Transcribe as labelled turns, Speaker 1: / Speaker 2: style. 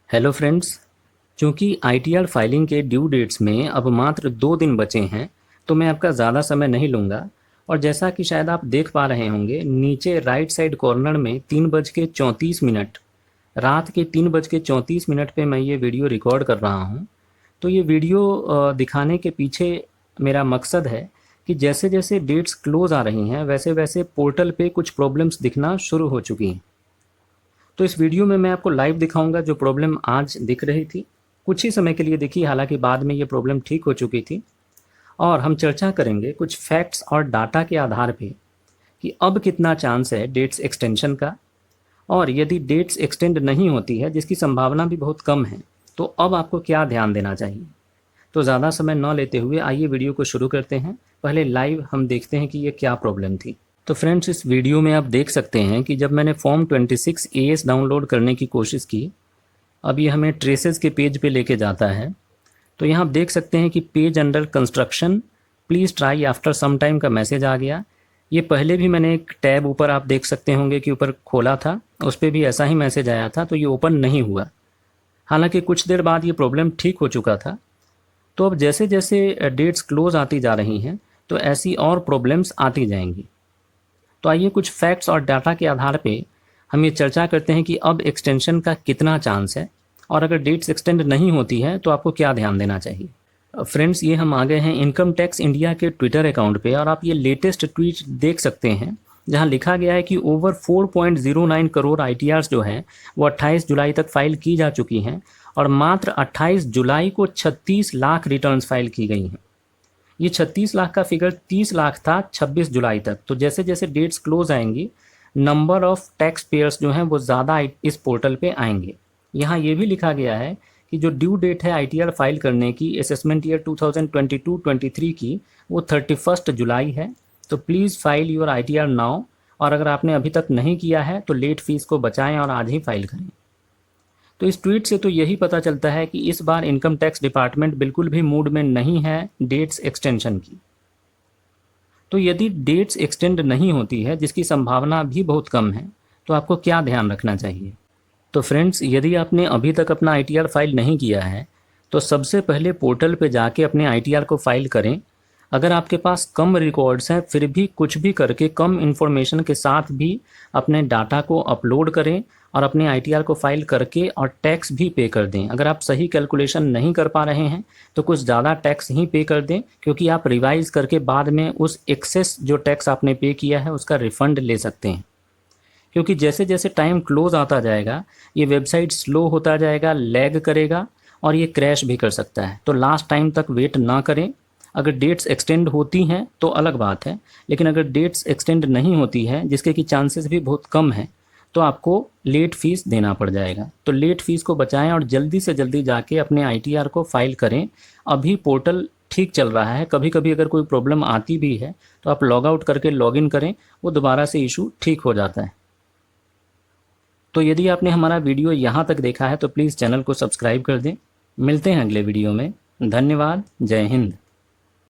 Speaker 1: Hello friends. चूँकि ITR filing के due dates में अब मात्र 2 दिन बचे हैं, तो मैं आपका ज़्यादा समय नहीं लूँगा। और जैसा कि शायद आप देख पा रहे होंगे, नीचे राइट साइड कॉर्नर में 3:34 रात के 3:34 पे मैं ये वीडियो रिकॉर्ड कर रहा हूँ। तो ये वीडियो दिखाने के पीछे मेरा मकसद है कि जैसे जैसे डेट्स क्लोज़ आ रही हैं, वैसे वैसे पोर्टल पे कुछ प्रॉब्लम्स दिखना शुरू हो चुकी हैं। तो इस वीडियो में मैं आपको लाइव दिखाऊंगा जो प्रॉब्लम आज दिख रही थी। कुछ ही समय के लिए दिखी, हालांकि बाद में ये प्रॉब्लम ठीक हो चुकी थी। और हम चर्चा करेंगे कुछ फैक्ट्स और डाटा के आधार पे कि अब कितना चांस है डेट्स एक्सटेंशन का, और यदि डेट्स एक्सटेंड नहीं होती है, जिसकी संभावना भी बहुत कम है, तो अब आपको क्या ध्यान देना चाहिए। तो ज़्यादा समय न लेते हुए आइए वीडियो को शुरू करते हैं। पहले लाइव हम देखते हैं कि ये क्या प्रॉब्लम थी। तो फ्रेंड्स, इस वीडियो में आप देख सकते हैं कि जब मैंने फॉर्म 26 AS डाउनलोड करने की कोशिश की, अब ये हमें ट्रेसेस के पेज पे लेके जाता है। तो यहाँ आप देख सकते हैं कि page under construction, please try after some time का मैसेज आ गया। ये पहले भी मैंने एक टैब ऊपर आप देख सकते होंगे कि ऊपर खोला था, उस पर भी ऐसा ही मैसेज आया था, तो ये ओपन नहीं हुआ। हालांकि कुछ देर बाद ये प्रॉब्लम ठीक हो चुका था। तो अब जैसे जैसे डेट्स क्लोज आती जा रही हैं, तो ऐसी और प्रॉब्लम्स आती जाएंगी। तो आइए कुछ फैक्ट्स और डाटा के आधार पे हम ये चर्चा करते हैं कि अब एक्सटेंशन का कितना चांस है, और अगर डेट्स एक्सटेंड नहीं होती है तो आपको क्या ध्यान देना चाहिए। फ्रेंड्स, ये हम आ गए हैं इनकम टैक्स इंडिया के ट्विटर अकाउंट पे, और आप ये लेटेस्ट ट्वीट देख सकते हैं जहां लिखा गया है कि ओवर 4.09 करोड़ ITRs जो हैं वो 28 जुलाई तक फाइल की जा चुकी हैं, और मात्र 28 जुलाई को 36 लाख रिटर्न्स फाइल की गई हैं। ये 36 लाख का फिगर 30 लाख था 26 जुलाई तक। तो जैसे जैसे डेट्स क्लोज आएंगी, नंबर ऑफ टैक्स पेयर्स जो हैं वो ज़्यादा इस पोर्टल पे आएंगे। यहाँ ये भी लिखा गया है कि जो ड्यू डेट है ITR फाइल करने की असेसमेंट ईयर 2022-23 की, वो 31 जुलाई है। तो please file your ITR now, और अगर आपने अभी तक नहीं किया है तो लेट फीस को बचाएं और आज ही फाइल करें। तो इस ट्वीट से तो यही पता चलता है कि इस बार इनकम टैक्स डिपार्टमेंट बिल्कुल भी मूड में नहीं है डेट्स एक्सटेंशन की। तो यदि डेट्स एक्सटेंड नहीं होती है, जिसकी संभावना भी बहुत कम है, तो आपको क्या ध्यान रखना चाहिए। तो फ्रेंड्स, यदि आपने अभी तक अपना ITR फाइल नहीं किया है, तो सबसे पहले पोर्टल पे जाके अपने ITR को फाइल करें। अगर आपके पास कम रिकॉर्ड्स हैं, फिर भी कुछ भी करके कम इन्फॉर्मेशन के साथ भी अपने डाटा को अपलोड करें और अपने ITR को फाइल करके और टैक्स भी पे कर दें। अगर आप सही कैलकुलेशन नहीं कर पा रहे हैं तो कुछ ज़्यादा टैक्स ही पे कर दें, क्योंकि आप रिवाइज़ करके बाद में उस एक्सेस जो टैक्स आपने पे किया है उसका रिफ़ंड ले सकते हैं। क्योंकि जैसे जैसे टाइम क्लोज आता जाएगा, ये वेबसाइट स्लो होता जाएगा, लैग करेगा और ये क्रैश भी कर सकता है। तो लास्ट टाइम तक वेट ना करें। अगर डेट्स एक्सटेंड होती हैं तो अलग बात है, लेकिन अगर डेट्स एक्सटेंड नहीं होती है, जिसके कि चांसेस भी बहुत कम हैं, तो आपको लेट फीस देना पड़ जाएगा। तो लेट फीस को बचाएं और जल्दी से जल्दी जाके अपने ITR को फाइल करें। अभी पोर्टल ठीक चल रहा है। कभी कभी अगर कोई प्रॉब्लम आती भी है तो आप लॉग आउट करके लॉग इन करें, वो दोबारा से इशू ठीक हो जाता है। तो यदि आपने हमारा वीडियो यहाँ तक देखा है तो प्लीज़ चैनल को सब्सक्राइब कर दें। मिलते हैं अगले वीडियो में। धन्यवाद। जय हिंद।